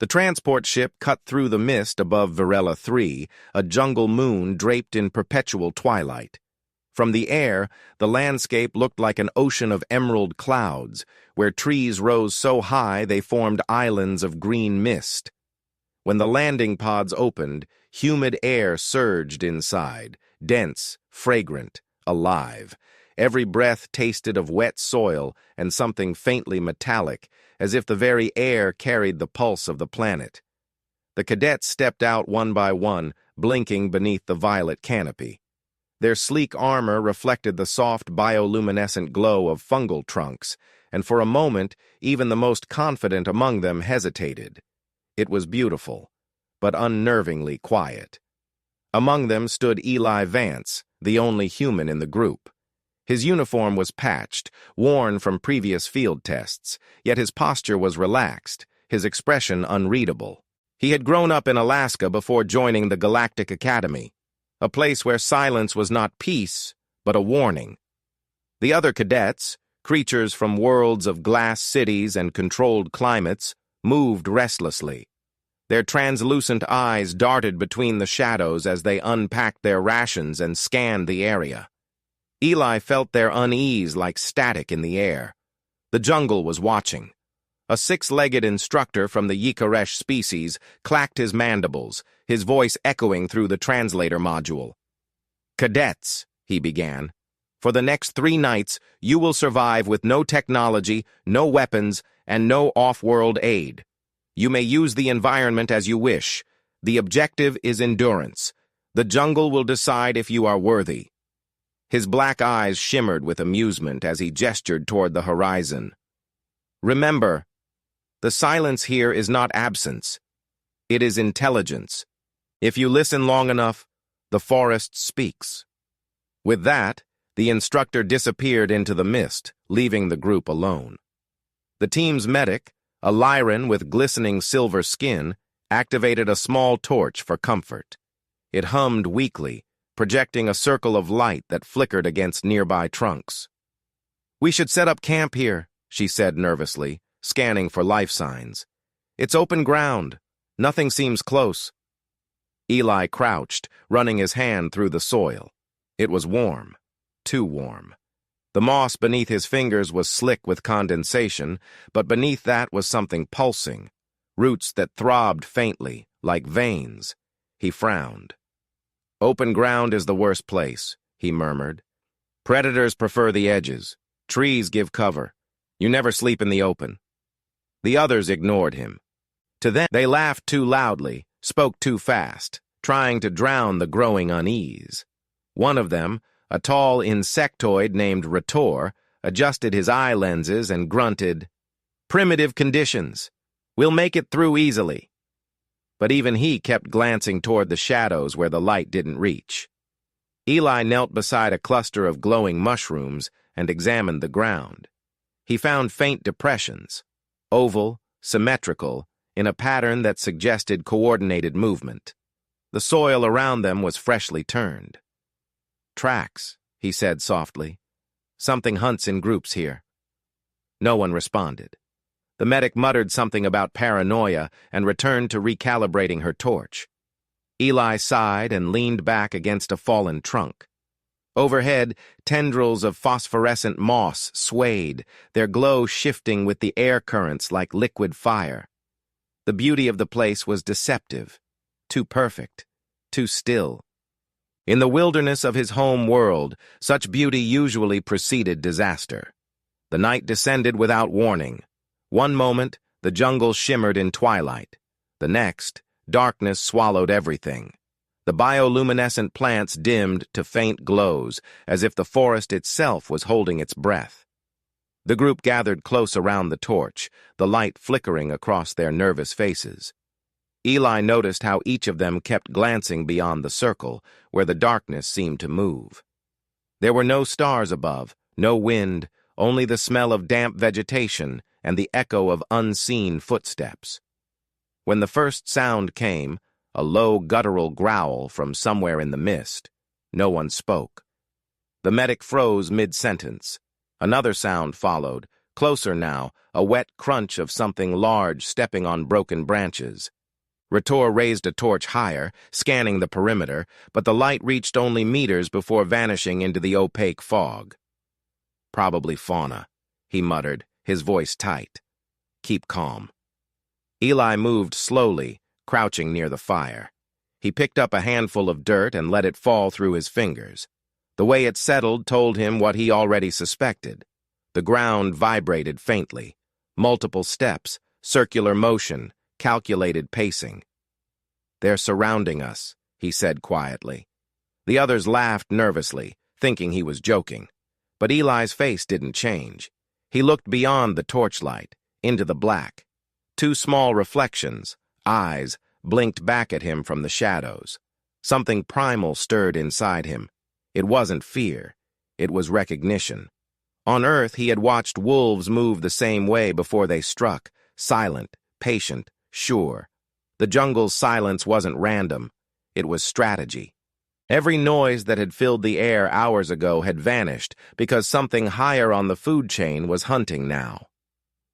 The transport ship cut through the mist above Varela 3, a jungle moon draped in perpetual twilight. From the air, the landscape looked like an ocean of emerald clouds, where trees rose so high they formed islands of green mist. When the landing pods opened, humid air surged inside, dense, fragrant, alive. Every breath tasted of wet soil and something faintly metallic, as if the very air carried the pulse of the planet. The cadets stepped out one by one, blinking beneath the violet canopy. Their sleek armor reflected the soft bioluminescent glow of fungal trunks, and for a moment even the most confident among them hesitated. It was beautiful, but unnervingly quiet. Among them stood Eli Vance, the only human in the group. His uniform was patched, worn from previous field tests, yet his posture was relaxed, his expression unreadable. He had grown up in Alaska before joining the Galactic Academy, a place where silence was not peace, but a warning. The other cadets, creatures from worlds of glass cities and controlled climates, moved restlessly. Their translucent eyes darted between the shadows as they unpacked their rations and scanned the area. Eli felt their unease like static in the air. The jungle was watching. A six-legged instructor from the Yikaresh species clacked his mandibles, his voice echoing through the translator module. "Cadets," he began, "for the next 3 nights, you will survive with no technology, no weapons, and no off-world aid. You may use the environment as you wish. The objective is endurance. The jungle will decide if you are worthy." His black eyes shimmered with amusement as he gestured toward the horizon. "Remember, the silence here is not absence. It is intelligence. If you listen long enough, the forest speaks." With that, the instructor disappeared into the mist, leaving the group alone. The team's medic, a Lyran with glistening silver skin, activated a small torch for comfort. It hummed weakly, projecting a circle of light that flickered against nearby trunks. "We should set up camp here," she said nervously, scanning for life signs. "It's open ground. Nothing seems close." Eli crouched, running his hand through the soil. It was warm. Too warm. The moss beneath his fingers was slick with condensation, but beneath that was something pulsing, roots that throbbed faintly, like veins. He frowned. "Open ground is the worst place," he murmured. "Predators prefer the edges. Trees give cover. You never sleep in the open." The others ignored him. To them, they laughed too loudly, spoke too fast, trying to drown the growing unease. One of them, a tall insectoid named Rator, adjusted his eye lenses and grunted, "Primitive conditions. We'll make it through easily." But even he kept glancing toward the shadows where the light didn't reach. Eli knelt beside a cluster of glowing mushrooms and examined the ground. He found faint depressions, oval, symmetrical, in a pattern that suggested coordinated movement. The soil around them was freshly turned. "Tracks," he said softly. "Something hunts in groups here." No one responded. The medic muttered something about paranoia and returned to recalibrating her torch. Eli sighed and leaned back against a fallen trunk. Overhead, tendrils of phosphorescent moss swayed, their glow shifting with the air currents like liquid fire. The beauty of the place was deceptive, too perfect, too still. In the wilderness of his home world, such beauty usually preceded disaster. The night descended without warning. One moment, the jungle shimmered in twilight. The next, darkness swallowed everything. The bioluminescent plants dimmed to faint glows, as if the forest itself was holding its breath. The group gathered close around the torch, the light flickering across their nervous faces. Eli noticed how each of them kept glancing beyond the circle, where the darkness seemed to move. There were no stars above, no wind, only the smell of damp vegetation and the echo of unseen footsteps. When the first sound came, a low guttural growl from somewhere in the mist, no one spoke. The medic froze mid-sentence. Another sound followed, closer now, a wet crunch of something large stepping on broken branches. Rator raised a torch higher, scanning the perimeter, but the light reached only meters before vanishing into the opaque fog. "Probably fauna," he muttered, his voice tight. "Keep calm." Eli moved slowly, crouching near the fire. He picked up a handful of dirt and let it fall through his fingers. The way it settled told him what he already suspected. The ground vibrated faintly. Multiple steps, circular motion, calculated pacing. "They're surrounding us," he said quietly. The others laughed nervously, thinking he was joking. But Eli's face didn't change. He looked beyond the torchlight, into the black. Two small reflections, eyes, blinked back at him from the shadows. Something primal stirred inside him. It wasn't fear. It was recognition. On Earth, he had watched wolves move the same way before they struck, silent, patient, sure. The jungle's silence wasn't random. It was strategy. Every noise that had filled the air hours ago had vanished because something higher on the food chain was hunting now.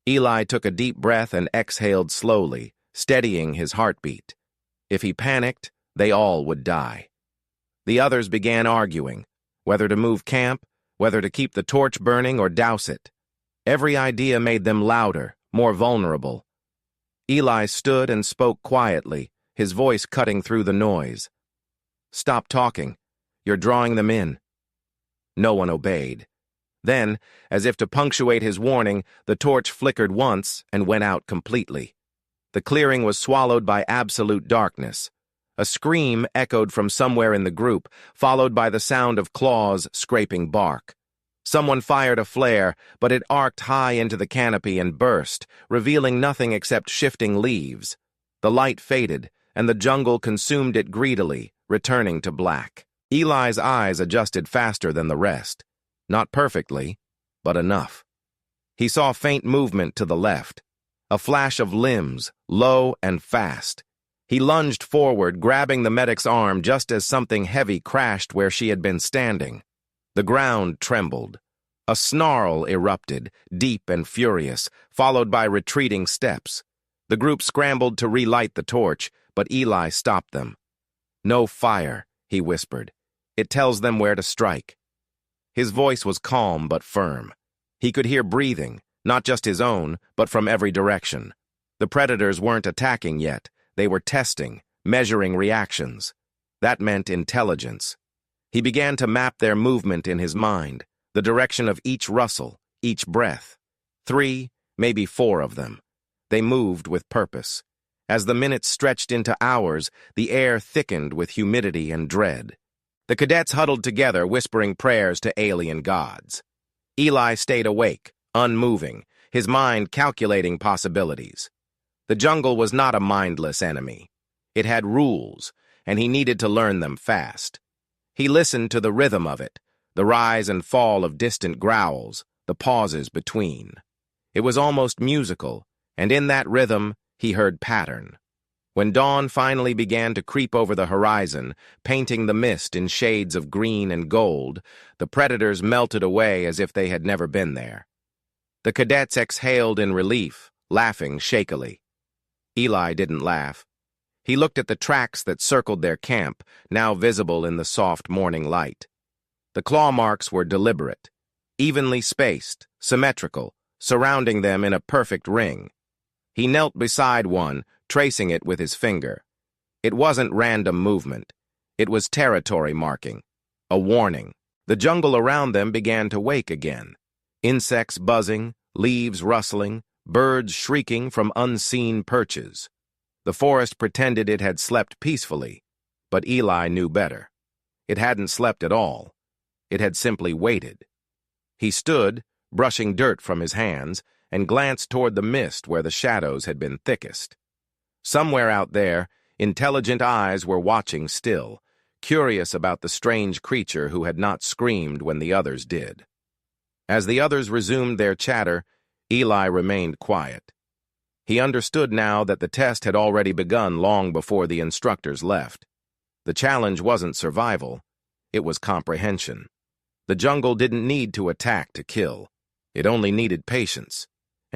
Eli took a deep breath and exhaled slowly, steadying his heartbeat. If he panicked, they all would die. The others began arguing, whether to move camp, whether to keep the torch burning or douse it. Every idea made them louder, more vulnerable. Eli stood and spoke quietly, his voice cutting through the noise. "Stop talking. You're drawing them in." No one obeyed. Then, as if to punctuate his warning, the torch flickered once and went out completely. The clearing was swallowed by absolute darkness. A scream echoed from somewhere in the group, followed by the sound of claws scraping bark. Someone fired a flare, but it arced high into the canopy and burst, revealing nothing except shifting leaves. The light faded, and the jungle consumed it greedily, returning to black. Eli's eyes adjusted faster than the rest. Not perfectly, but enough. He saw faint movement to the left, a flash of limbs, low and fast. He lunged forward, grabbing the medic's arm just as something heavy crashed where she had been standing. The ground trembled. A snarl erupted, deep and furious, followed by retreating steps. The group scrambled to relight the torch, but Eli stopped them. "No fire," he whispered. "It tells them where to strike." His voice was calm but firm. He could hear breathing, not just his own, but from every direction. The predators weren't attacking yet. They were testing, measuring reactions. That meant intelligence. He began to map their movement in his mind, the direction of each rustle, each breath. 3, maybe 4 of them. They moved with purpose. As the minutes stretched into hours, the air thickened with humidity and dread. The cadets huddled together, whispering prayers to alien gods. Eli stayed awake, unmoving, his mind calculating possibilities. The jungle was not a mindless enemy. It had rules, and he needed to learn them fast. He listened to the rhythm of it, the rise and fall of distant growls, the pauses between. It was almost musical, and in that rhythm, he heard pattern. When dawn finally began to creep over the horizon, painting the mist in shades of green and gold, the predators melted away as if they had never been there. The cadets exhaled in relief, laughing shakily. Eli didn't laugh. He looked at the tracks that circled their camp, now visible in the soft morning light. The claw marks were deliberate, evenly spaced, symmetrical, surrounding them in a perfect ring. He knelt beside one, tracing it with his finger. It wasn't random movement. It was territory marking, a warning. The jungle around them began to wake again. Insects buzzing, leaves rustling, birds shrieking from unseen perches. The forest pretended it had slept peacefully, but Eli knew better. It hadn't slept at all. It had simply waited. He stood, brushing dirt from his hands, and glanced toward the mist where the shadows had been thickest. Somewhere out there, intelligent eyes were watching still, curious about the strange creature who had not screamed when the others did. As the others resumed their chatter, Eli remained quiet. He understood now that the test had already begun long before the instructors left. The challenge wasn't survival, it was comprehension. The jungle didn't need to attack to kill. It only needed patience.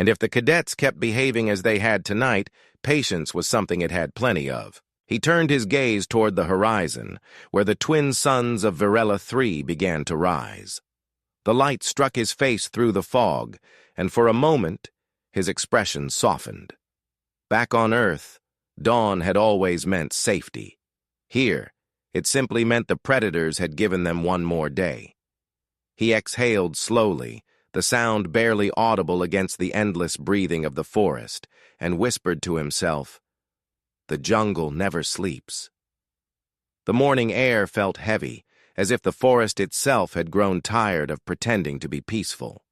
And if the cadets kept behaving as they had tonight, patience was something it had plenty of. He turned his gaze toward the horizon, where the twin suns of Varela 3 began to rise. The light struck his face through the fog, and for a moment, his expression softened. Back on Earth, dawn had always meant safety. Here, it simply meant the predators had given them one more day. He exhaled slowly, the sound barely audible against the endless breathing of the forest, and whispered to himself, "The jungle never sleeps." The morning air felt heavy, as if the forest itself had grown tired of pretending to be peaceful.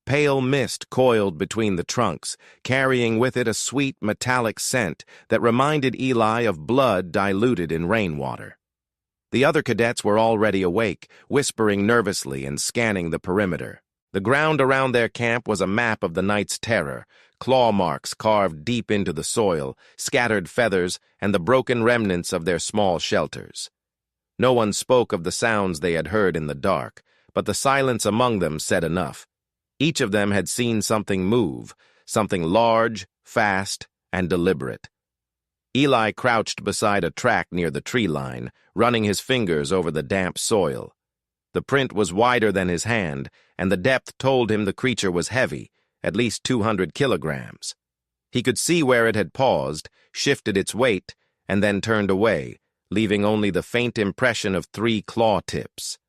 Pale mist coiled between the trunks, carrying with it a sweet metallic scent that reminded Eli of blood diluted in rainwater. The other cadets were already awake, whispering nervously and scanning the perimeter. The ground around their camp was a map of the night's terror, claw marks carved deep into the soil, scattered feathers, and the broken remnants of their small shelters. No one spoke of the sounds they had heard in the dark, but the silence among them said enough. Each of them had seen something move, something large, fast, and deliberate. Eli crouched beside a track near the tree line, running his fingers over the damp soil. The print was wider than his hand, and the depth told him the creature was heavy, at least 200 kilograms. He could see where it had paused, shifted its weight, and then turned away, leaving only the faint impression of 3 claw tips.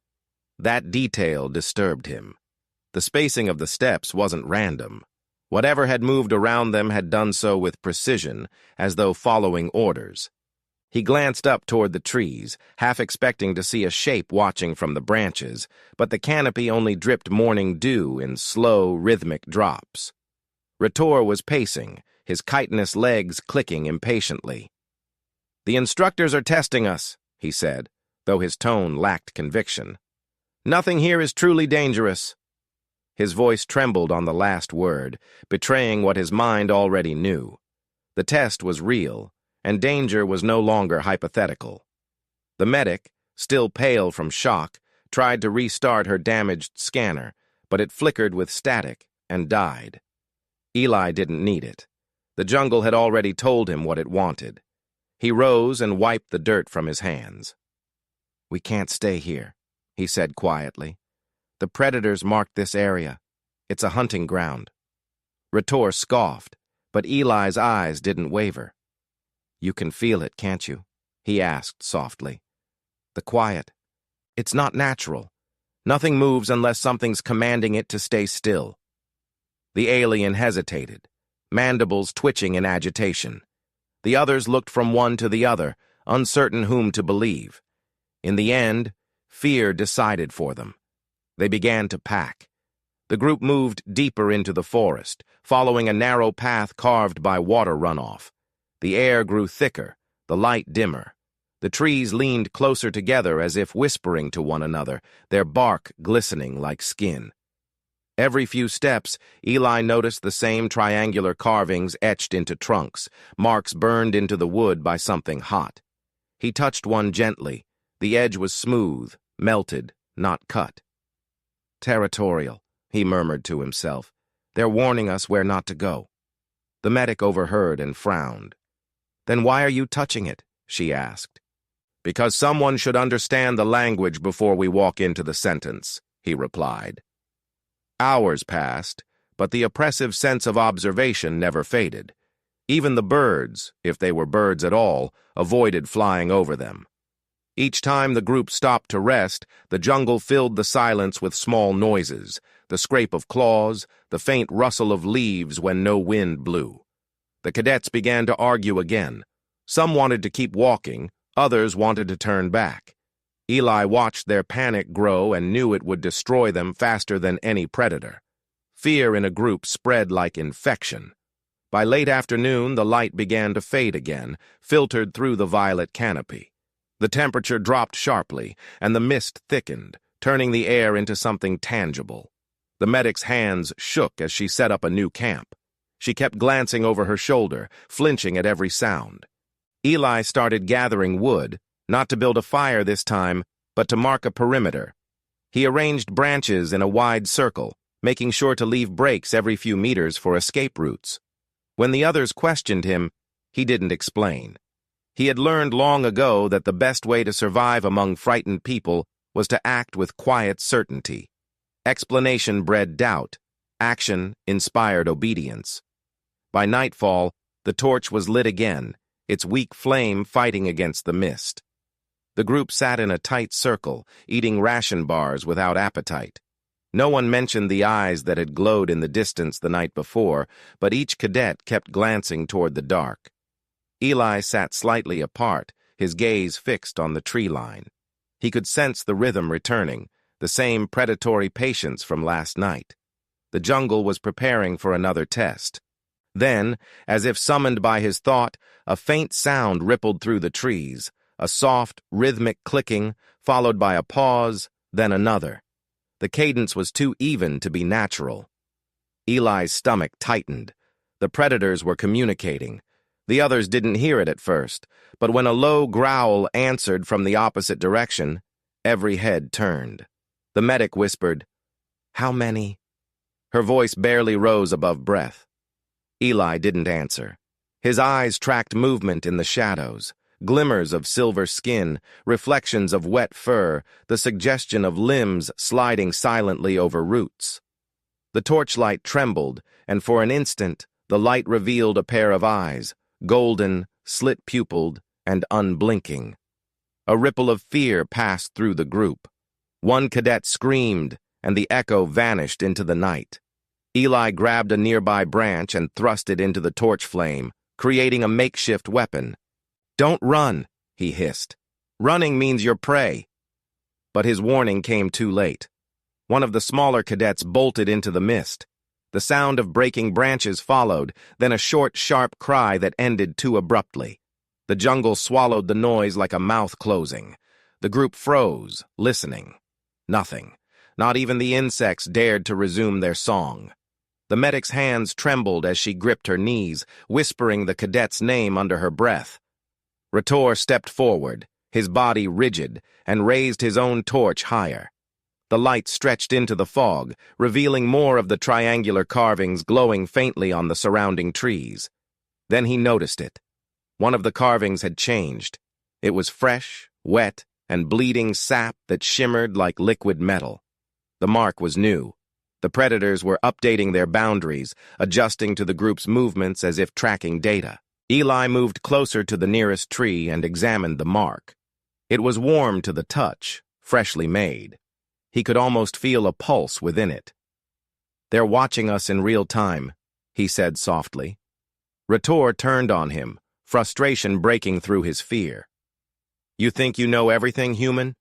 That detail disturbed him. The spacing of the steps wasn't random. Whatever had moved around them had done so with precision, as though following orders. He glanced up toward the trees, half expecting to see a shape watching from the branches, but the canopy only dripped morning dew in slow, rhythmic drops. Ritor was pacing, his chitinous legs clicking impatiently. "The instructors are testing us," he said, though his tone lacked conviction. "Nothing here is truly dangerous." His voice trembled on the last word, betraying what his mind already knew. The test was real, and danger was no longer hypothetical. The medic, still pale from shock, tried to restart her damaged scanner, but it flickered with static and died. Eli didn't need it. The jungle had already told him what it wanted. He rose and wiped the dirt from his hands. "We can't stay here," he said quietly. "The predators marked this area. It's a hunting ground." Ritor scoffed, but Eli's eyes didn't waver. "You can feel it, can't you?" he asked softly. "The quiet. It's not natural. Nothing moves unless something's commanding it to stay still." The alien hesitated, mandibles twitching in agitation. The others looked from one to the other, uncertain whom to believe. In the end, fear decided for them. They began to pack. The group moved deeper into the forest, following a narrow path carved by water runoff. The air grew thicker, the light dimmer. The trees leaned closer together as if whispering to one another, their bark glistening like skin. Every few steps, Eli noticed the same triangular carvings etched into trunks, marks burned into the wood by something hot. He touched one gently. The edge was smooth, melted, not cut. "Territorial," he murmured to himself. "They're warning us where not to go." The medic overheard and frowned. "Then why are you touching it?" she asked. "Because someone should understand the language before we walk into the sentence," he replied. Hours passed, but the oppressive sense of observation never faded. Even the birds, if they were birds at all, avoided flying over them. Each time the group stopped to rest, the jungle filled the silence with small noises, the scrape of claws, the faint rustle of leaves when no wind blew. The cadets began to argue again. Some wanted to keep walking, others wanted to turn back. Eli watched their panic grow and knew it would destroy them faster than any predator. Fear in a group spread like infection. By late afternoon, the light began to fade again, filtered through the violet canopy. The temperature dropped sharply, and the mist thickened, turning the air into something tangible. The medic's hands shook as she set up a new camp. She kept glancing over her shoulder, flinching at every sound. Eli started gathering wood, not to build a fire this time, but to mark a perimeter. He arranged branches in a wide circle, making sure to leave breaks every few meters for escape routes. When the others questioned him, he didn't explain. He had learned long ago that the best way to survive among frightened people was to act with quiet certainty. Explanation bred doubt. Action inspired obedience. By nightfall, the torch was lit again, its weak flame fighting against the mist. The group sat in a tight circle, eating ration bars without appetite. No one mentioned the eyes that had glowed in the distance the night before, but each cadet kept glancing toward the dark. Eli sat slightly apart, his gaze fixed on the tree line. He could sense the rhythm returning, the same predatory patience from last night. The jungle was preparing for another test. Then, as if summoned by his thought, a faint sound rippled through the trees, a soft, rhythmic clicking, followed by a pause, then another. The cadence was too even to be natural. Eli's stomach tightened. The predators were communicating. The others didn't hear it at first, but when a low growl answered from the opposite direction, every head turned. The medic whispered, "How many?" Her voice barely rose above breath. Eli didn't answer. His eyes tracked movement in the shadows, glimmers of silver skin, reflections of wet fur, the suggestion of limbs sliding silently over roots. The torchlight trembled, and for an instant, the light revealed a pair of eyes, golden, slit-pupiled, and unblinking. A ripple of fear passed through the group. One cadet screamed, and the echo vanished into the night. Eli grabbed a nearby branch and thrust it into the torch flame, creating a makeshift weapon. "Don't run," he hissed. "Running means you're prey." But his warning came too late. One of the smaller cadets bolted into the mist. The sound of breaking branches followed, then a short, sharp cry that ended too abruptly. The jungle swallowed the noise like a mouth closing. The group froze, listening. Nothing. Not even the insects dared to resume their song. The medic's hands trembled as she gripped her knees, whispering the cadet's name under her breath. Rator stepped forward, his body rigid, and raised his own torch higher. The light stretched into the fog, revealing more of the triangular carvings glowing faintly on the surrounding trees. Then he noticed it. One of the carvings had changed. It was fresh, wet, and bleeding sap that shimmered like liquid metal. The mark was new. The predators were updating their boundaries, adjusting to the group's movements as if tracking data. Eli moved closer to the nearest tree and examined the mark. It was warm to the touch, freshly made. He could almost feel a pulse within it. "They're watching us in real time," he said softly. Rator turned on him, frustration breaking through his fear. "You think you know everything, human?"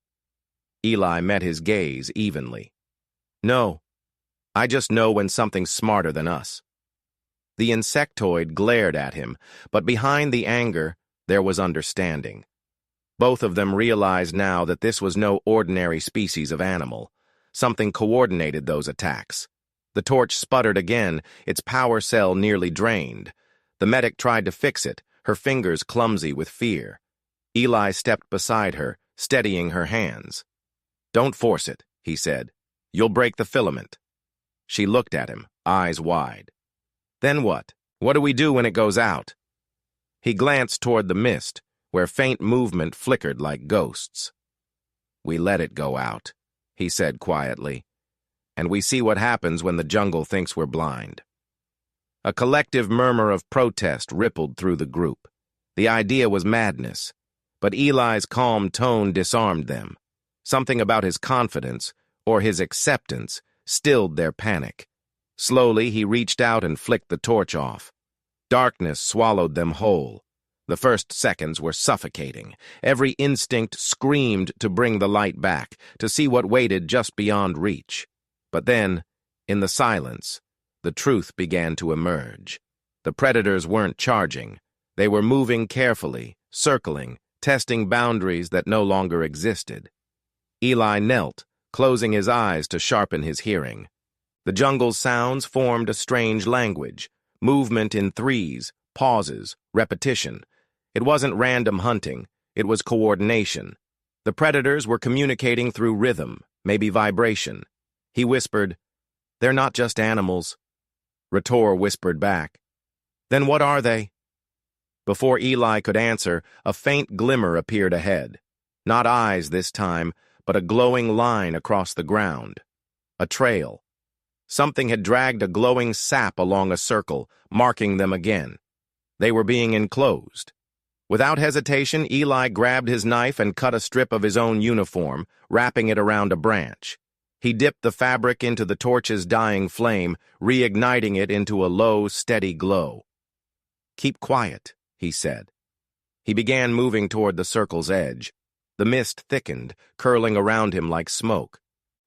Eli met his gaze evenly. "No. I just know when something's smarter than us." The insectoid glared at him, but behind the anger, there was understanding. Both of them realized now that this was no ordinary species of animal. Something coordinated those attacks. The torch sputtered again, its power cell nearly drained. The medic tried to fix it, her fingers clumsy with fear. Eli stepped beside her, steadying her hands. "Don't force it," he said. "You'll break the filament." She looked at him, eyes wide. "Then what? What do we do when it goes out?" He glanced toward the mist, where faint movement flickered like ghosts. "We let it go out," he said quietly, "and we see what happens when the jungle thinks we're blind." A collective murmur of protest rippled through the group. The idea was madness, but Eli's calm tone disarmed them. Something about his confidence, or his acceptance, stilled their panic. Slowly, he reached out and flicked the torch off. Darkness swallowed them whole. The first seconds were suffocating. Every instinct screamed to bring the light back, to see what waited just beyond reach. But then, in the silence, the truth began to emerge. The predators weren't charging. They were moving carefully, circling, testing boundaries that no longer existed. Eli knelt, closing his eyes to sharpen his hearing. The jungle's sounds formed a strange language, movement in threes, pauses, repetition. It wasn't random hunting, it was coordination. The predators were communicating through rhythm, maybe vibration. He whispered, They're not just animals, Rator whispered back. Then what are they? Before Eli could answer, a faint glimmer appeared ahead. Not eyes this time, but a glowing line across the ground. A trail. Something had dragged a glowing sap along a circle, marking them again. They were being enclosed. Without hesitation, Eli grabbed his knife and cut a strip of his own uniform, wrapping it around a branch. He dipped the fabric into the torch's dying flame, reigniting it into a low, steady glow. "Keep quiet," he said. He began moving toward the circle's edge. The mist thickened, curling around him like smoke.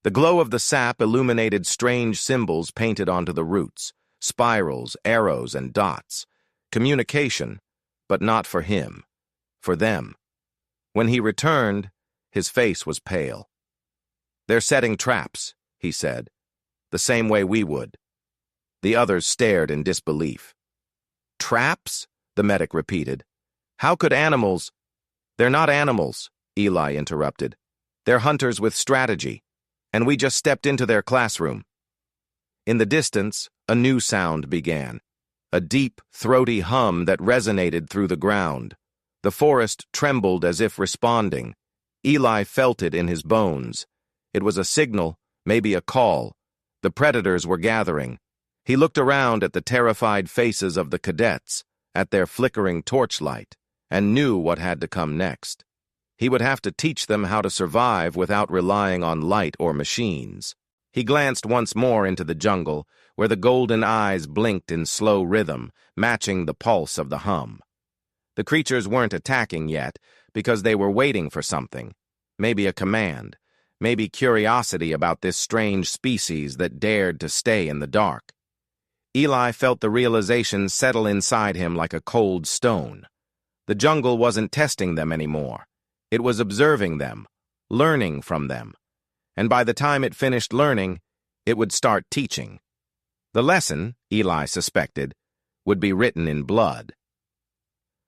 The glow of the sap illuminated strange symbols painted onto the roots, spirals, arrows, and dots. Communication, but not for him, for them. When he returned, his face was pale. "They're setting traps," he said, "the same way we would." The others stared in disbelief. "Traps?" the medic repeated. "How could animals—" "They're not animals," Eli interrupted. "They're hunters with strategy, and we just stepped into their classroom." In the distance, a new sound began. A deep, throaty hum that resonated through the ground. The forest trembled as if responding. Eli felt it in his bones. It was a signal, maybe a call. The predators were gathering. He looked around at the terrified faces of the cadets, at their flickering torchlight, and knew what had to come next. He would have to teach them how to survive without relying on light or machines. He glanced once more into the jungle, where the golden eyes blinked in slow rhythm, matching the pulse of the hum. The creatures weren't attacking yet, because they were waiting for something. Maybe a command, maybe curiosity about this strange species that dared to stay in the dark. Eli felt the realization settle inside him like a cold stone. The jungle wasn't testing them anymore. It was observing them, learning from them. And by the time it finished learning, it would start teaching. The lesson, Eli suspected, would be written in blood.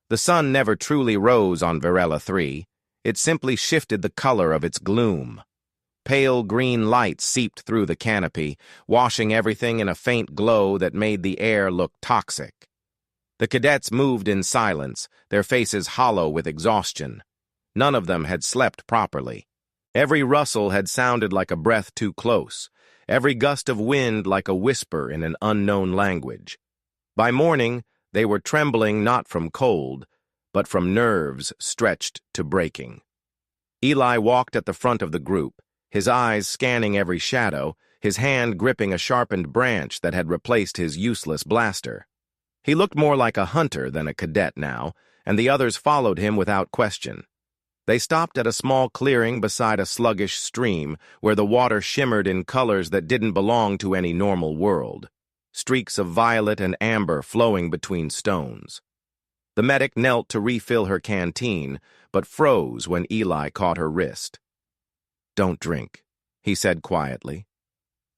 The sun never truly rose on Varela 3. It simply shifted the color of its gloom. Pale green light seeped through the canopy, washing everything in a faint glow that made the air look toxic. The cadets moved in silence, their faces hollow with exhaustion. None of them had slept properly. Every rustle had sounded like a breath too close, every gust of wind like a whisper in an unknown language. By morning, they were trembling not from cold, but from nerves stretched to breaking. Eli walked at the front of the group, his eyes scanning every shadow, his hand gripping a sharpened branch that had replaced his useless blaster. He looked more like a hunter than a cadet now, and the others followed him without question. They stopped at a small clearing beside a sluggish stream where the water shimmered in colors that didn't belong to any normal world, streaks of violet and amber flowing between stones. The medic knelt to refill her canteen, but froze when Eli caught her wrist. "Don't drink," he said quietly.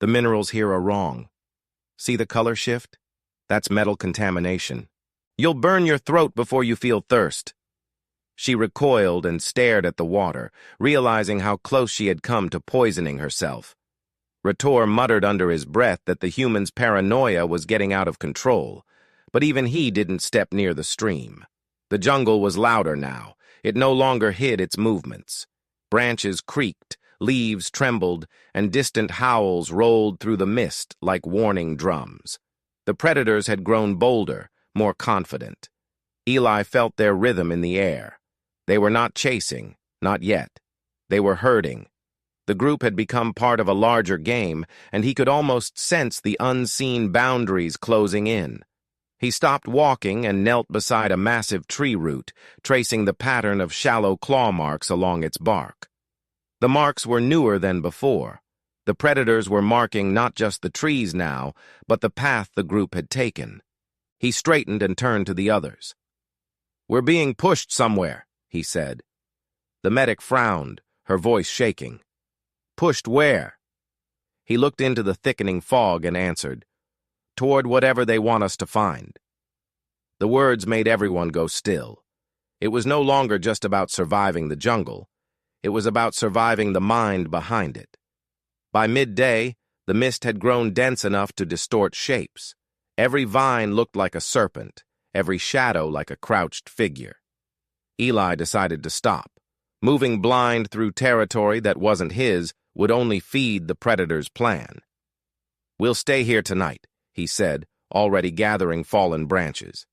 "The minerals here are wrong. See the color shift? That's metal contamination. You'll burn your throat before you feel thirst." She recoiled and stared at the water, realizing how close she had come to poisoning herself. Rator muttered under his breath that the human's paranoia was getting out of control, but even he didn't step near the stream. The jungle was louder now. It no longer hid its movements. Branches creaked, leaves trembled, and distant howls rolled through the mist like warning drums. The predators had grown bolder, more confident. Eli felt their rhythm in the air. They were not chasing, not yet. They were herding. The group had become part of a larger game, and he could almost sense the unseen boundaries closing in. He stopped walking and knelt beside a massive tree root, tracing the pattern of shallow claw marks along its bark. The marks were newer than before. The predators were marking not just the trees now, but the path the group had taken. He straightened and turned to the others. "We're being pushed somewhere," he said. The medic frowned, her voice shaking. "Pushed where?" He looked into the thickening fog and answered, "Toward whatever they want us to find." The words made everyone go still. It was no longer just about surviving the jungle. It was about surviving the mind behind it. By midday, The mist had grown dense enough to distort shapes. Every vine looked like a serpent, every shadow like a crouched figure. Eli decided to stop. Moving blind through territory that wasn't his would only feed the predator's plan. "We'll stay here tonight," he said, already gathering fallen branches.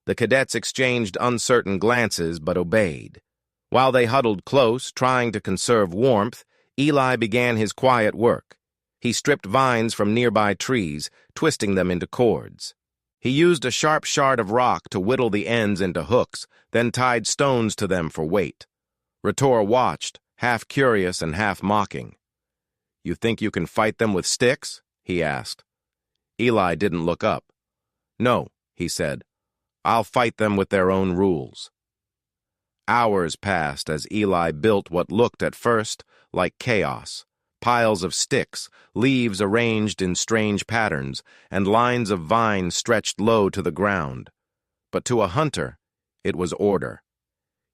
The cadets exchanged uncertain glances but obeyed. While they huddled close, trying to conserve warmth, Eli began his quiet work. He stripped vines from nearby trees, twisting them into cords. He used a sharp shard of rock to whittle the ends into hooks, then tied stones to them for weight. Rator watched, half curious and half mocking. "You think you can fight them with sticks?" he asked. Eli didn't look up. "No," he said. "I'll fight them with their own rules." Hours passed as Eli built what looked at first like chaos. Piles of sticks, leaves arranged in strange patterns, and lines of vines stretched low to the ground. But to a hunter, it was order.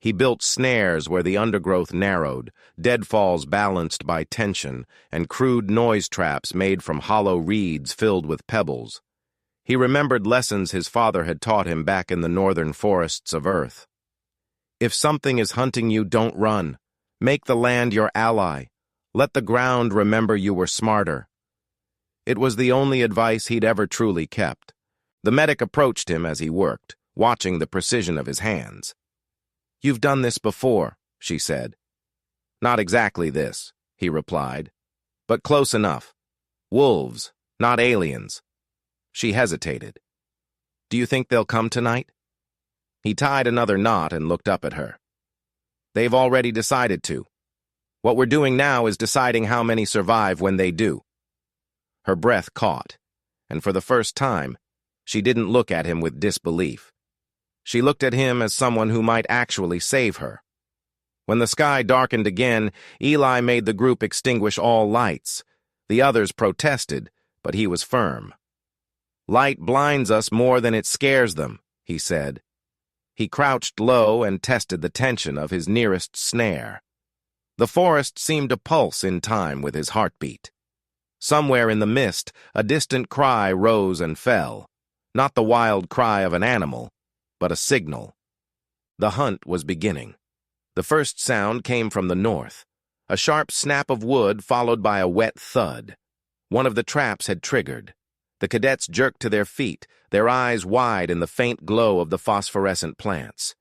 He built snares where the undergrowth narrowed, deadfalls balanced by tension, and crude noise traps made from hollow reeds filled with pebbles. He remembered lessons his father had taught him back in the northern forests of Earth. If something is hunting you, don't run. Make the land your ally. Let the ground remember you were smarter. It was the only advice he'd ever truly kept. The medic approached him as he worked, watching the precision of his hands. "You've done this before," she said. "Not exactly this," he replied, "but close enough. Wolves, not aliens." She hesitated. "Do you think they'll come tonight?" He tied another knot and looked up at her. "They've already decided to. What we're doing now is deciding how many survive when they do." Her breath caught, and for the first time, she didn't look at him with disbelief. She looked at him as someone who might actually save her. When the sky darkened again, Eli made the group extinguish all lights. The others protested, but he was firm. "Light blinds us more than it scares them," he said. He crouched low and tested the tension of his nearest snare. The forest seemed to pulse in time with his heartbeat. Somewhere in the mist, a distant cry rose and fell. Not the wild cry of an animal, but a signal. The hunt was beginning. The first sound came from the north. A sharp snap of wood followed by a wet thud. One of the traps had triggered. The cadets jerked to their feet, their eyes wide in the faint glow of the phosphorescent plants.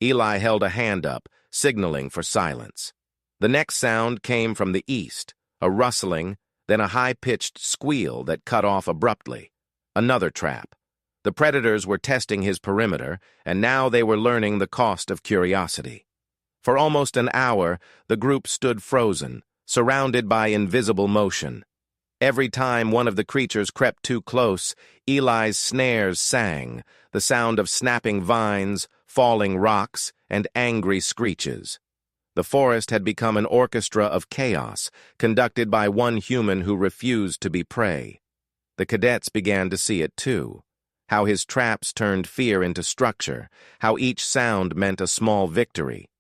Eli held a hand up, signaling for silence. The next sound came from the east, a rustling, then a high-pitched squeal that cut off abruptly. Another trap. The predators were testing his perimeter, and now they were learning the cost of curiosity. For almost an hour, the group stood frozen, surrounded by invisible motion. Every time one of the creatures crept too close, Eli's snares sang, the sound of snapping vines, falling rocks, and angry screeches. The forest had become an orchestra of chaos, conducted by one human who refused to be prey. The cadets began to see it too, how his traps turned fear into structure, how each sound meant a small victory.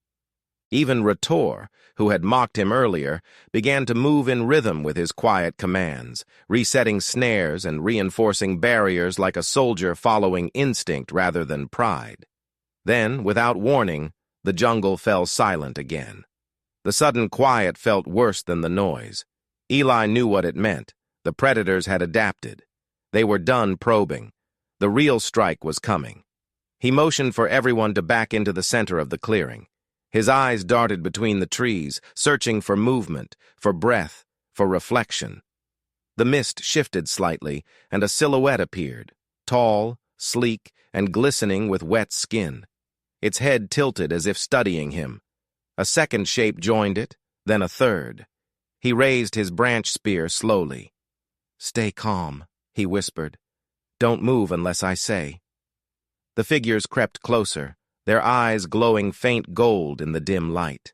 Even Rator, who had mocked him earlier, began to move in rhythm with his quiet commands, resetting snares and reinforcing barriers like a soldier following instinct rather than pride. Then, without warning, the jungle fell silent again. The sudden quiet felt worse than the noise. Eli knew what it meant. The predators had adapted. They were done probing. The real strike was coming. He motioned for everyone to back into the center of the clearing. His eyes darted between the trees, searching for movement, for breath, for reflection. The mist shifted slightly, and a silhouette appeared, tall, sleek, and glistening with wet skin. Its head tilted as if studying him. A second shape joined it, then a third. He raised his branch spear slowly. "Stay calm," he whispered. "Don't move unless I say." The figures crept closer, their eyes glowing faint gold in the dim light.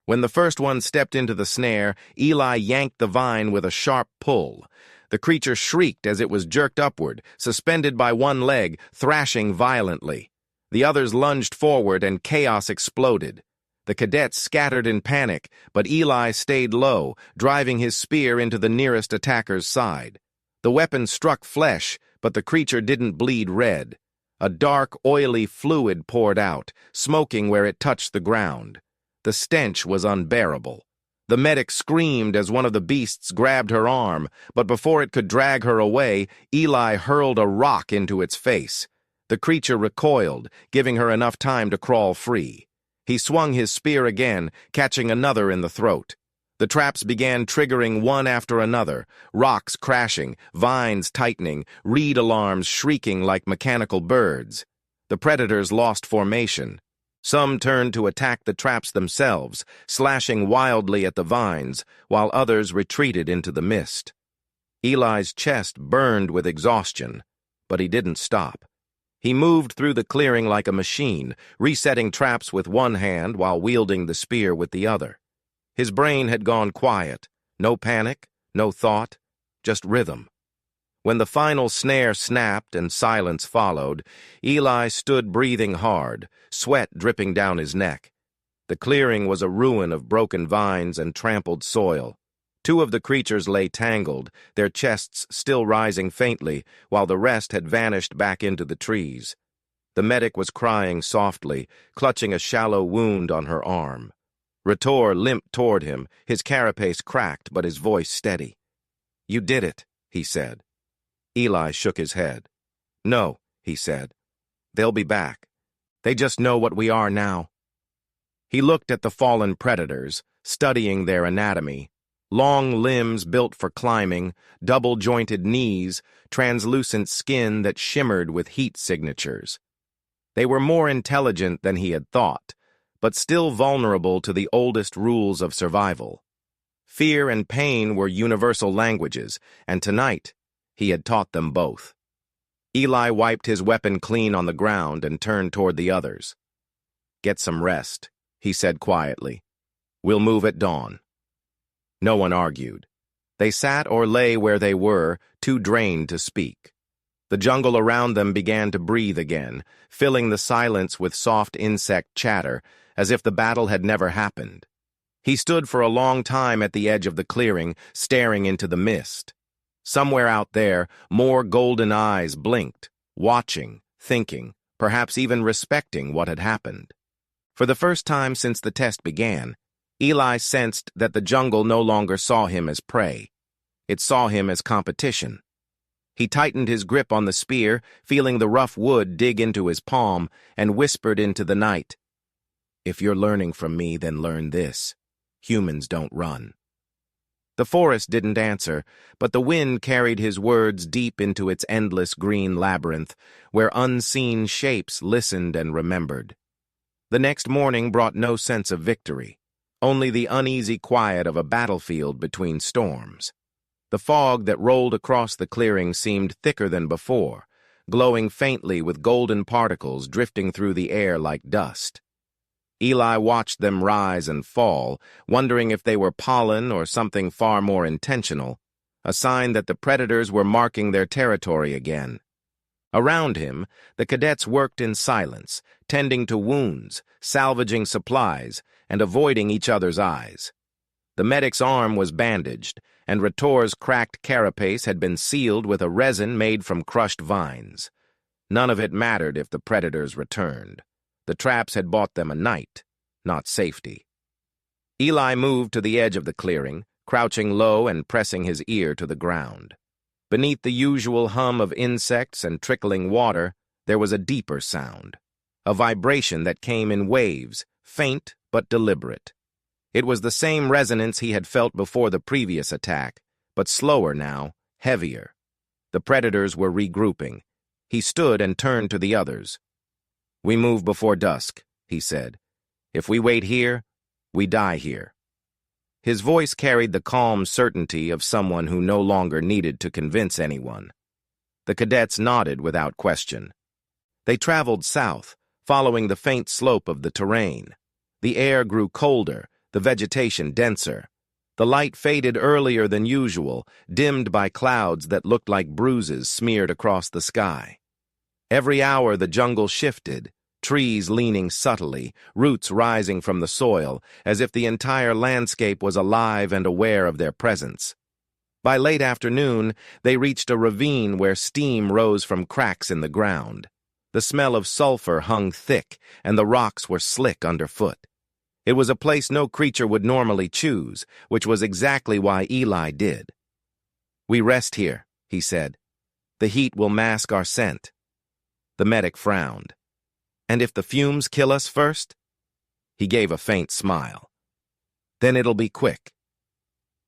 When the first one stepped into the snare, Eli yanked the vine with a sharp pull. The creature shrieked as it was jerked upward, suspended by one leg, thrashing violently. The others lunged forward and chaos exploded. The cadets scattered in panic, but Eli stayed low, driving his spear into the nearest attacker's side. The weapon struck flesh, but the creature didn't bleed red. A dark, oily fluid poured out, smoking where it touched the ground. The stench was unbearable. The medic screamed as one of the beasts grabbed her arm, but before it could drag her away, Eli hurled a rock into its face. The creature recoiled, giving her enough time to crawl free. He swung his spear again, catching another in the throat. The traps began triggering one after another, rocks crashing, vines tightening, reed alarms shrieking like mechanical birds. The predators lost formation. Some turned to attack the traps themselves, slashing wildly at the vines, while others retreated into the mist. Eli's chest burned with exhaustion, but he didn't stop. He moved through the clearing like a machine, resetting traps with one hand while wielding the spear with the other. His brain had gone quiet. No panic, no thought, just rhythm. When the final snare snapped and silence followed, Eli stood breathing hard, sweat dripping down his neck. The clearing was a ruin of broken vines and trampled soil. Two of the creatures lay tangled, their chests still rising faintly, while the rest had vanished back into the trees. The medic was crying softly, clutching a shallow wound on her arm. Rator limped toward him, his carapace cracked but his voice steady. "You did it," he said. Eli shook his head. "No," he said. "They'll be back. They just know what we are now." He looked at the fallen predators, studying their anatomy. Long limbs built for climbing, double-jointed knees, translucent skin that shimmered with heat signatures. They were more intelligent than he had thought, but still vulnerable to the oldest rules of survival. Fear and pain were universal languages, and tonight he had taught them both. Eli wiped his weapon clean on the ground and turned toward the others. "Get some rest," he said quietly. "We'll move at dawn." No one argued. They sat or lay where they were, too drained to speak. The jungle around them began to breathe again, filling the silence with soft insect chatter, as if the battle had never happened. He stood for a long time at the edge of the clearing, staring into the mist. Somewhere out there, more golden eyes blinked, watching, thinking, perhaps even respecting what had happened. For the first time since the test began, Eli sensed that the jungle no longer saw him as prey. It saw him as competition. He tightened his grip on the spear, feeling the rough wood dig into his palm, and whispered into the night, "If you're learning from me, then learn this. Humans don't run." The forest didn't answer, but the wind carried his words deep into its endless green labyrinth, where unseen shapes listened and remembered. The next morning brought no sense of victory, only the uneasy quiet of a battlefield between storms. The fog that rolled across the clearing seemed thicker than before, glowing faintly with golden particles drifting through the air like dust. Eli watched them rise and fall, wondering if they were pollen or something far more intentional, a sign that the predators were marking their territory again. Around him, the cadets worked in silence, tending to wounds, salvaging supplies, and avoiding each other's eyes. The medic's arm was bandaged, and Rator's cracked carapace had been sealed with a resin made from crushed vines. None of it mattered if the predators returned. The traps had bought them a night, not safety. Eli moved to the edge of the clearing, crouching low and pressing his ear to the ground. Beneath the usual hum of insects and trickling water, there was a deeper sound, a vibration that came in waves, faint but deliberate. It was the same resonance he had felt before the previous attack, but slower now, heavier. The predators were regrouping. He stood and turned to the others. "We move before dusk," he said. "If we wait here, we die here." His voice carried the calm certainty of someone who no longer needed to convince anyone. The cadets nodded without question. They traveled south, following the faint slope of the terrain. The air grew colder, the vegetation denser. The light faded earlier than usual, dimmed by clouds that looked like bruises smeared across the sky. Every hour the jungle shifted, trees leaning subtly, roots rising from the soil, as if the entire landscape was alive and aware of their presence. By late afternoon, they reached a ravine where steam rose from cracks in the ground. The smell of sulfur hung thick, and the rocks were slick underfoot. It was a place no creature would normally choose, which was exactly why Eli did. "We rest here," he said. "The heat will mask our scent." The medic frowned. "And if the fumes kill us first?" He gave a faint smile. "Then it'll be quick."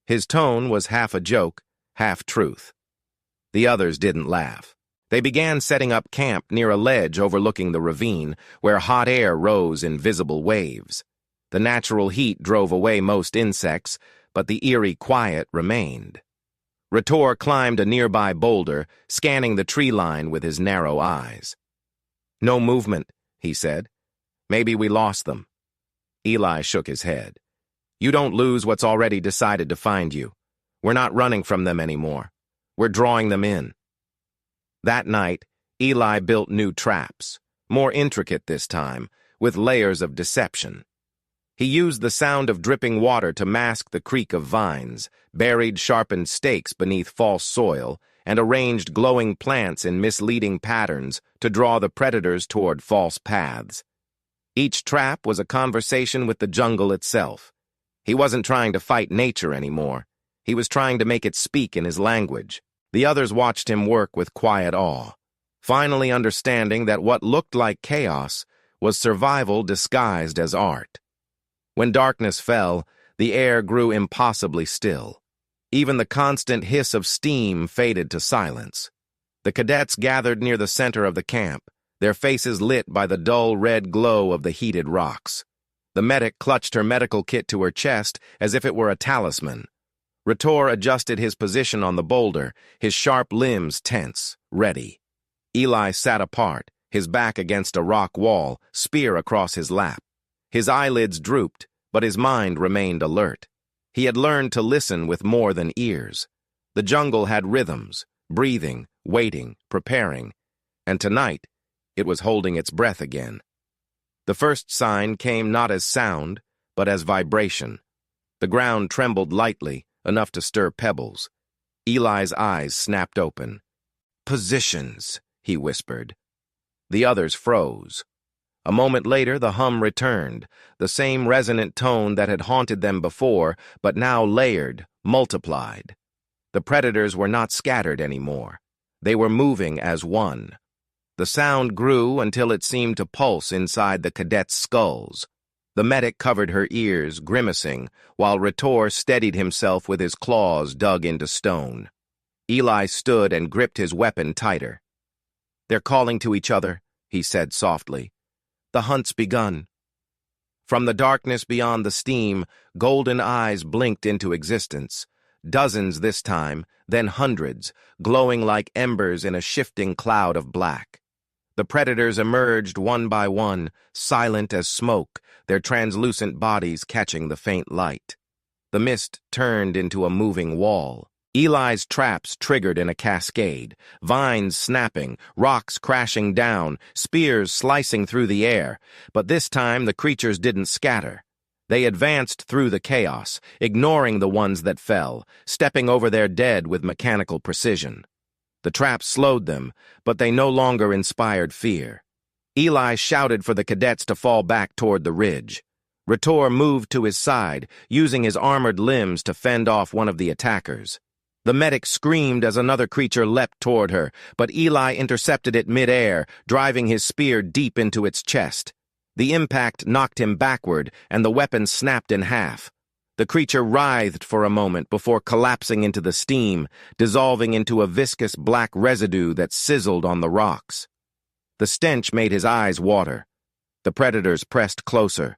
His tone was half a joke, half truth. The others didn't laugh. They began setting up camp near a ledge overlooking the ravine, where hot air rose in visible waves. The natural heat drove away most insects, but the eerie quiet remained. Ritor climbed a nearby boulder, scanning the tree line with his narrow eyes. "No movement," he said. "Maybe we lost them." Eli shook his head. "You don't lose what's already decided to find you. We're not running from them anymore. We're drawing them in." That night, Eli built new traps, more intricate this time, with layers of deception. He used the sound of dripping water to mask the creak of vines, buried sharpened stakes beneath false soil, and arranged glowing plants in misleading patterns to draw the predators toward false paths. Each trap was a conversation with the jungle itself. He wasn't trying to fight nature anymore. He was trying to make it speak in his language. The others watched him work with quiet awe, finally understanding that what looked like chaos was survival disguised as art. When darkness fell, the air grew impossibly still. Even the constant hiss of steam faded to silence. The cadets gathered near the center of the camp, their faces lit by the dull red glow of the heated rocks. The medic clutched her medical kit to her chest as if it were a talisman. Ritor adjusted his position on the boulder, his sharp limbs tense, ready. Eli sat apart, his back against a rock wall, spear across his lap. His eyelids drooped, but his mind remained alert. He had learned to listen with more than ears. The jungle had rhythms, breathing, waiting, preparing, and tonight it was holding its breath again. The first sign came not as sound, but as vibration. The ground trembled lightly, enough to stir pebbles. Eli's eyes snapped open. "Positions," he whispered. The others froze. A moment later, the hum returned, the same resonant tone that had haunted them before, but now layered, multiplied. The predators were not scattered anymore. They were moving as one. The sound grew until it seemed to pulse inside the cadets' skulls. The medic covered her ears, grimacing, while Ritor steadied himself with his claws dug into stone. Eli stood and gripped his weapon tighter. "They're calling to each other," he said softly. "The hunt's begun." From the darkness beyond the steam, golden eyes blinked into existence. Dozens this time, then hundreds, glowing like embers in a shifting cloud of black. The predators emerged one by one, silent as smoke, their translucent bodies catching the faint light. The mist turned into a moving wall. Eli's traps triggered in a cascade, vines snapping, rocks crashing down, spears slicing through the air. But this time the creatures didn't scatter. They advanced through the chaos, ignoring the ones that fell, stepping over their dead with mechanical precision. The traps slowed them, but they no longer inspired fear. Eli shouted for the cadets to fall back toward the ridge. Ritor moved to his side, using his armored limbs to fend off one of the attackers. The medic screamed as another creature leapt toward her, but Eli intercepted it mid-air, driving his spear deep into its chest. The impact knocked him backward, and the weapon snapped in half. The creature writhed for a moment before collapsing into the steam, dissolving into a viscous black residue that sizzled on the rocks. The stench made his eyes water. The predators pressed closer.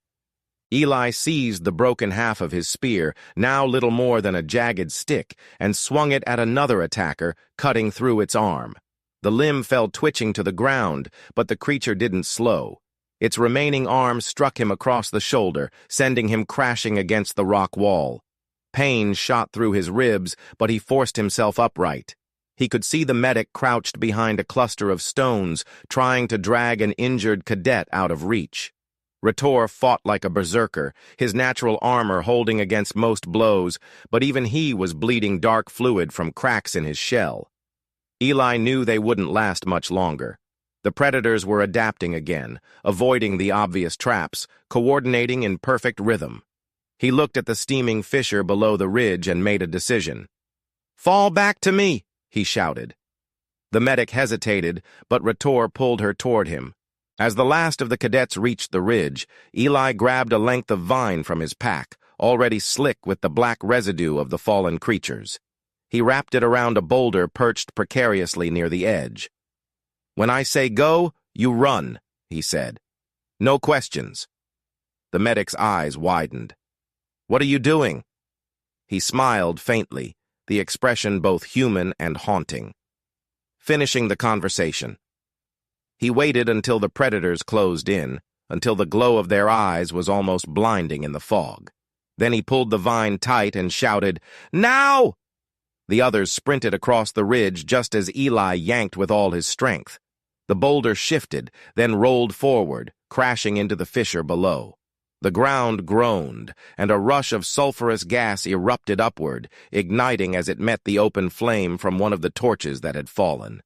Eli seized the broken half of his spear, now little more than a jagged stick, and swung it at another attacker, cutting through its arm. The limb fell twitching to the ground, but the creature didn't slow. Its remaining arm struck him across the shoulder, sending him crashing against the rock wall. Pain shot through his ribs, but he forced himself upright. He could see the medic crouched behind a cluster of stones, trying to drag an injured cadet out of reach. Ritor fought like a berserker, his natural armor holding against most blows, but even he was bleeding dark fluid from cracks in his shell. Eli knew they wouldn't last much longer. The predators were adapting again, avoiding the obvious traps, coordinating in perfect rhythm. He looked at the steaming fissure below the ridge and made a decision. "Fall back to me!" he shouted. The medic hesitated, but Ritor pulled her toward him. As the last of the cadets reached the ridge, Eli grabbed a length of vine from his pack, already slick with the black residue of the fallen creatures. He wrapped it around a boulder perched precariously near the edge. "When I say go, you run," he said. "No questions." The medic's eyes widened. "What are you doing?" He smiled faintly, the expression both human and haunting. "Finishing the conversation." He waited until the predators closed in, until the glow of their eyes was almost blinding in the fog. Then he pulled the vine tight and shouted, "Now!" The others sprinted across the ridge just as Eli yanked with all his strength. The boulder shifted, then rolled forward, crashing into the fissure below. The ground groaned, and a rush of sulfurous gas erupted upward, igniting as it met the open flame from one of the torches that had fallen.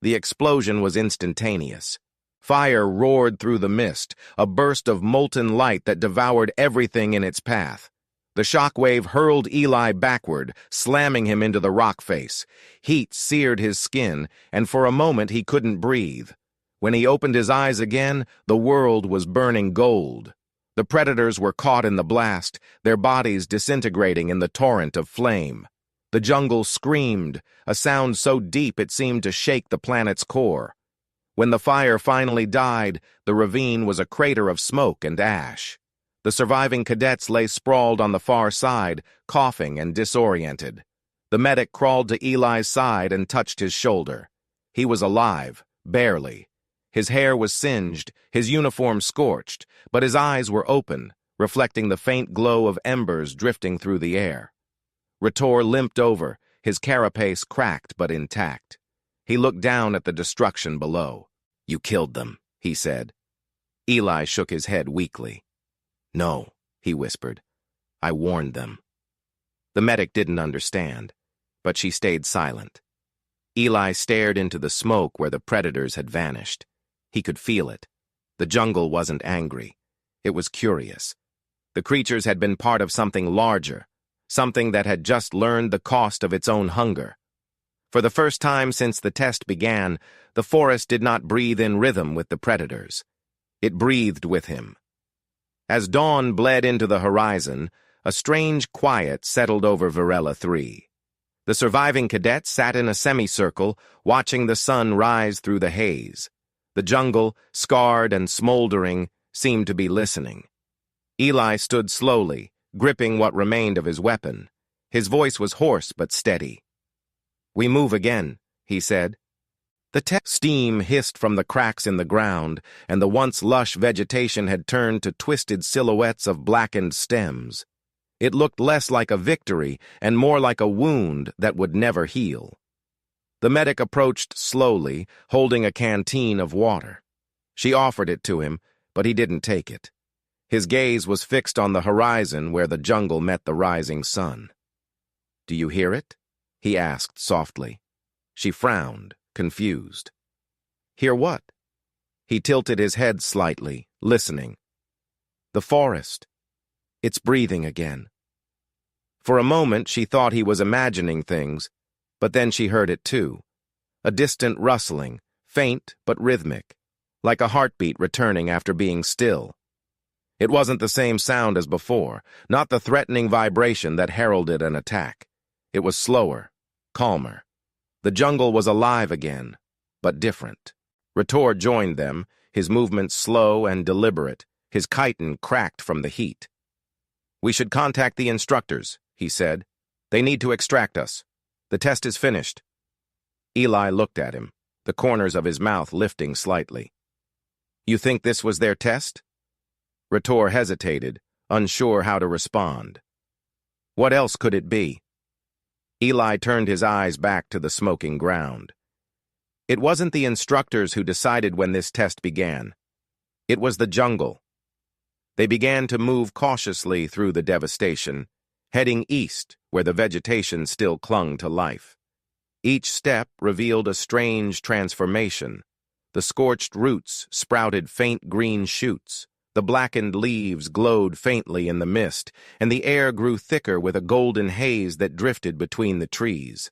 The explosion was instantaneous. Fire roared through the mist, a burst of molten light that devoured everything in its path. The shockwave hurled Eli backward, slamming him into the rock face. Heat seared his skin, and for a moment he couldn't breathe. When he opened his eyes again, the world was burning gold. The predators were caught in the blast, their bodies disintegrating in the torrent of flame. The jungle screamed, a sound so deep it seemed to shake the planet's core. When the fire finally died, the ravine was a crater of smoke and ash. The surviving cadets lay sprawled on the far side, coughing and disoriented. The medic crawled to Eli's side and touched his shoulder. He was alive, barely. His hair was singed, his uniform scorched, but his eyes were open, reflecting the faint glow of embers drifting through the air. Ritor limped over, his carapace cracked but intact. He looked down at the destruction below. "You killed them," he said. Eli shook his head weakly. "No," he whispered. "I warned them." The medic didn't understand, but she stayed silent. Eli stared into the smoke where the predators had vanished. He could feel it. The jungle wasn't angry. It was curious. The creatures had been part of something larger, something that had just learned the cost of its own hunger. For the first time since the test began, the forest did not breathe in rhythm with the predators. It breathed with him. As dawn bled into the horizon, a strange quiet settled over Varela 3. The surviving cadets sat in a semicircle, watching the sun rise through the haze. The jungle, scarred and smoldering, seemed to be listening. Eli stood slowly, gripping what remained of his weapon. His voice was hoarse but steady. "We move again," he said. The steam hissed from the cracks in the ground, and the once lush vegetation had turned to twisted silhouettes of blackened stems. It looked less like a victory and more like a wound that would never heal. The medic approached slowly, holding a canteen of water. She offered it to him, but he didn't take it. His gaze was fixed on the horizon where the jungle met the rising sun. "Do you hear it?" he asked softly. She frowned, confused. "Hear what?" He tilted his head slightly, listening. "The forest. It's breathing again." For a moment she thought he was imagining things, but then she heard it too. A distant rustling, faint but rhythmic, like a heartbeat returning after being still. It wasn't the same sound as before, not the threatening vibration that heralded an attack. It was slower, calmer. The jungle was alive again, but different. Ritor joined them, his movements slow and deliberate, his chitin cracked from the heat. "We should contact the instructors," he said. "They need to extract us. The test is finished." Eli looked at him, the corners of his mouth lifting slightly. "You think this was their test?" Ritor hesitated, unsure how to respond. "What else could it be?" Eli turned his eyes back to the smoking ground. It wasn't the instructors who decided when this test began. It was the jungle. They began to move cautiously through the devastation, heading east where the vegetation still clung to life. Each step revealed a strange transformation. The scorched roots sprouted faint green shoots. The blackened leaves glowed faintly in the mist, and the air grew thicker with a golden haze that drifted between the trees.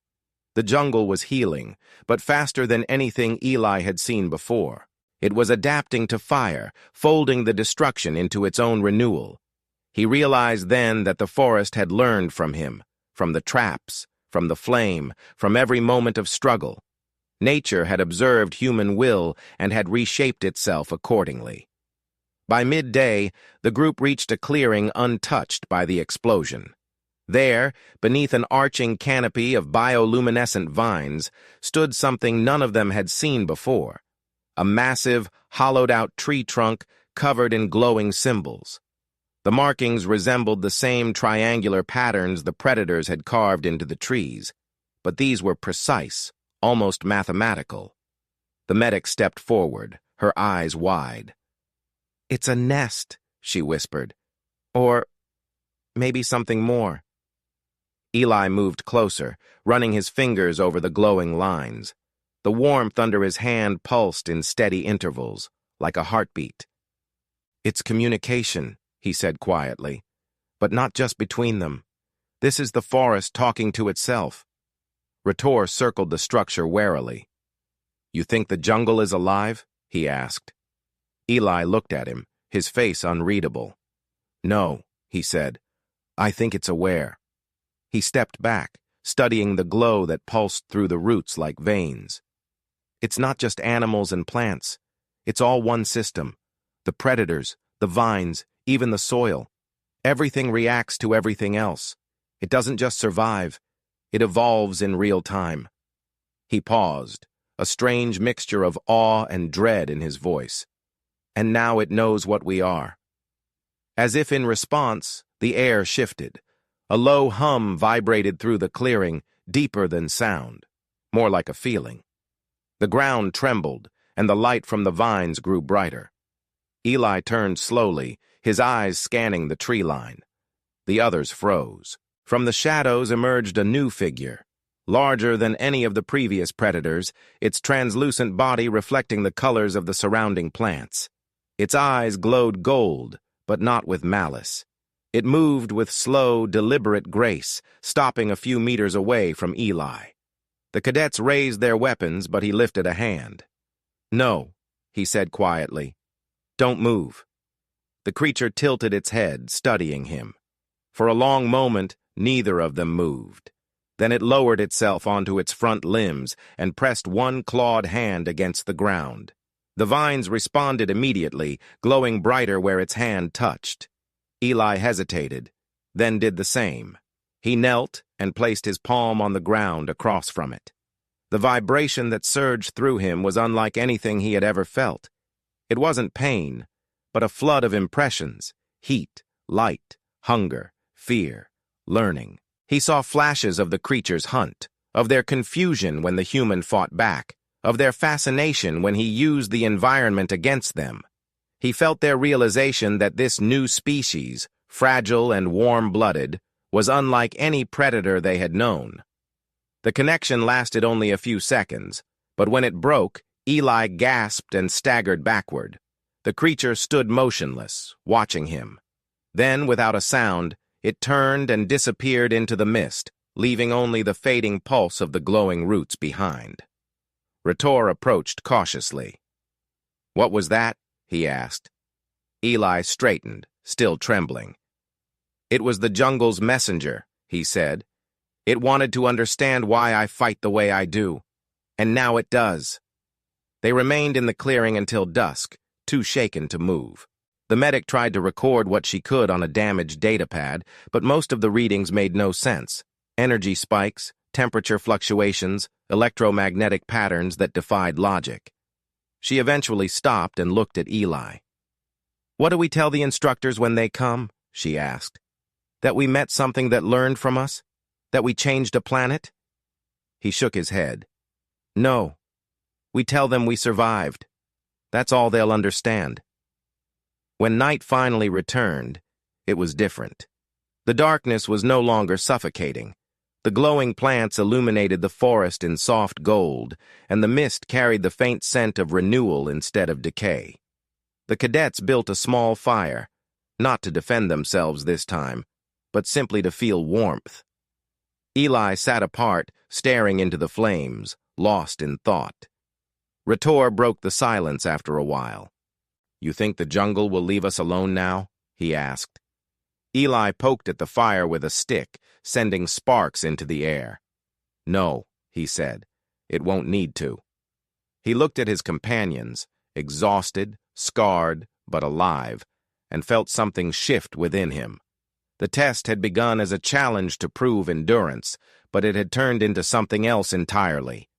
The jungle was healing, but faster than anything Eli had seen before. It was adapting to fire, folding the destruction into its own renewal. He realized then that the forest had learned from him, from the traps, from the flame, from every moment of struggle. Nature had observed human will and had reshaped itself accordingly. By midday, the group reached a clearing untouched by the explosion. There, beneath an arching canopy of bioluminescent vines, stood something none of them had seen before. A massive, hollowed-out tree trunk covered in glowing symbols. The markings resembled the same triangular patterns the predators had carved into the trees, but these were precise, almost mathematical. The medic stepped forward, her eyes wide. "It's a nest," she whispered. "Or maybe something more." Eli moved closer, running his fingers over the glowing lines. The warmth under his hand pulsed in steady intervals, like a heartbeat. "It's communication," he said quietly, "but not just between them. This is the forest talking to itself." Rator circled the structure warily. "You think the jungle is alive?" he asked. Eli looked at him, his face unreadable. "No," he said. "I think it's aware." He stepped back, studying the glow that pulsed through the roots like veins. "It's not just animals and plants. It's all one system. The predators, the vines, even the soil. Everything reacts to everything else. It doesn't just survive. It evolves in real time." He paused, a strange mixture of awe and dread in his voice. "And now it knows what we are." As if in response, the air shifted. A low hum vibrated through the clearing, deeper than sound, more like a feeling. The ground trembled, and the light from the vines grew brighter. Eli turned slowly, his eyes scanning the tree line. The others froze. From the shadows emerged a new figure, larger than any of the previous predators, its translucent body reflecting the colors of the surrounding plants. Its eyes glowed gold, but not with malice. It moved with slow, deliberate grace, stopping a few meters away from Eli. The cadets raised their weapons, but he lifted a hand. "No," he said quietly. "Don't move." The creature tilted its head, studying him. For a long moment, neither of them moved. Then it lowered itself onto its front limbs and pressed one clawed hand against the ground. The vines responded immediately, glowing brighter where its hand touched. Eli hesitated, then did the same. He knelt and placed his palm on the ground across from it. The vibration that surged through him was unlike anything he had ever felt. It wasn't pain, but a flood of impressions: heat, light, hunger, fear, learning. He saw flashes of the creature's hunt, of their confusion when the human fought back, of their fascination when he used the environment against them. He felt their realization that this new species, fragile and warm-blooded, was unlike any predator they had known. The connection lasted only a few seconds, but when it broke, Eli gasped and staggered backward. The creature stood motionless, watching him. Then, without a sound, it turned and disappeared into the mist, leaving only the fading pulse of the glowing roots behind. Rator approached cautiously. "What was that?" he asked. Eli straightened, still trembling. "It was the jungle's messenger," he said. "It wanted to understand why I fight the way I do. And now it does." They remained in the clearing until dusk, too shaken to move. The medic tried to record what she could on a damaged datapad, but most of the readings made no sense. Energy spikes, temperature fluctuations, electromagnetic patterns that defied logic. She eventually stopped and looked at Eli. "What do we tell the instructors when they come?" she asked. "That we met something that learned from us?" That we changed a planet? He shook his head. No. We tell them we survived. That's all they'll understand. When night finally returned, it was different. The darkness was no longer suffocating. The glowing plants illuminated the forest in soft gold, and the mist carried the faint scent of renewal instead of decay. The cadets built a small fire, not to defend themselves this time, but simply to feel warmth. Eli sat apart, staring into the flames, lost in thought. Ritor broke the silence after a while. "You think the jungle will leave us alone now?" he asked. Eli poked at the fire with a stick, sending sparks into the air. "No," he said, "it won't need to." He looked at his companions, exhausted, scarred, but alive, and felt something shift within him. The test had begun as a challenge to prove endurance, but it had turned into something else entirely.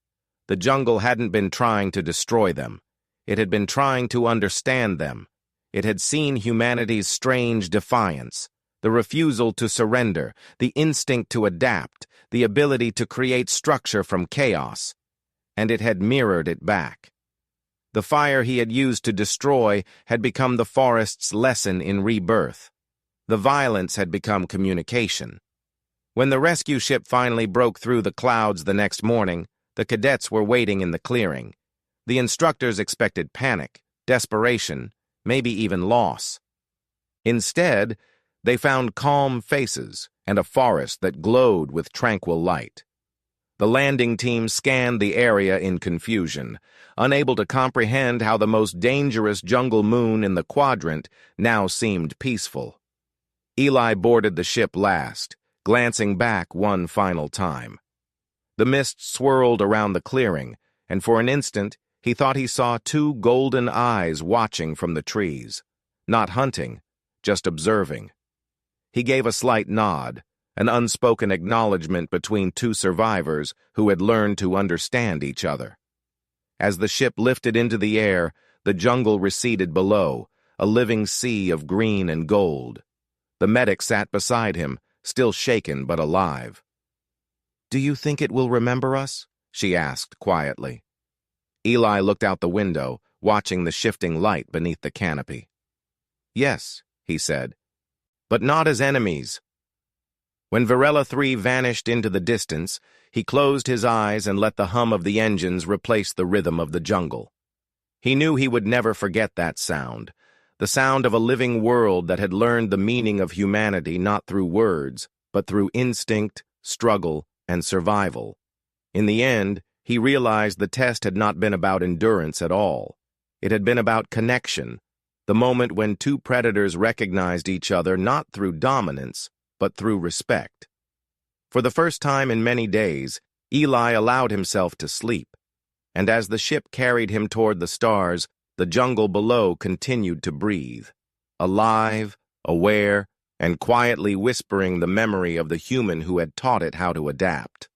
The jungle hadn't been trying to destroy them. It had been trying to understand them. It had seen humanity's strange defiance, the refusal to surrender, the instinct to adapt, the ability to create structure from chaos, and it had mirrored it back. The fire he had used to destroy had become the forest's lesson in rebirth. The violence had become communication. When the rescue ship finally broke through the clouds the next morning, the cadets were waiting in the clearing. The instructors expected panic, desperation, maybe even loss. Instead, they found calm faces and a forest that glowed with tranquil light. The landing team scanned the area in confusion, unable to comprehend how the most dangerous jungle moon in the quadrant now seemed peaceful. Eli boarded the ship last, glancing back one final time. The mist swirled around the clearing, and for an instant he thought he saw two golden eyes watching from the trees, not hunting, just observing. He gave a slight nod, an unspoken acknowledgement between two survivors who had learned to understand each other. As the ship lifted into the air, the jungle receded below, a living sea of green and gold. The medic sat beside him, still shaken but alive. "Do you think it will remember us?" she asked quietly. Eli looked out the window, watching the shifting light beneath the canopy. "Yes," he said, "but not as enemies." When Varela 3 vanished into the distance, he closed his eyes and let the hum of the engines replace the rhythm of the jungle. He knew he would never forget that sound, the sound of a living world that had learned the meaning of humanity not through words, but through instinct, struggle, and survival. In the end, he realized the test had not been about endurance at all. It had been about connection, the moment when two predators recognized each other not through dominance, but through respect. For the first time in many days, Eli allowed himself to sleep, and as the ship carried him toward the stars, the jungle below continued to breathe, alive, aware, and quietly whispering the memory of the human who had taught it how to adapt.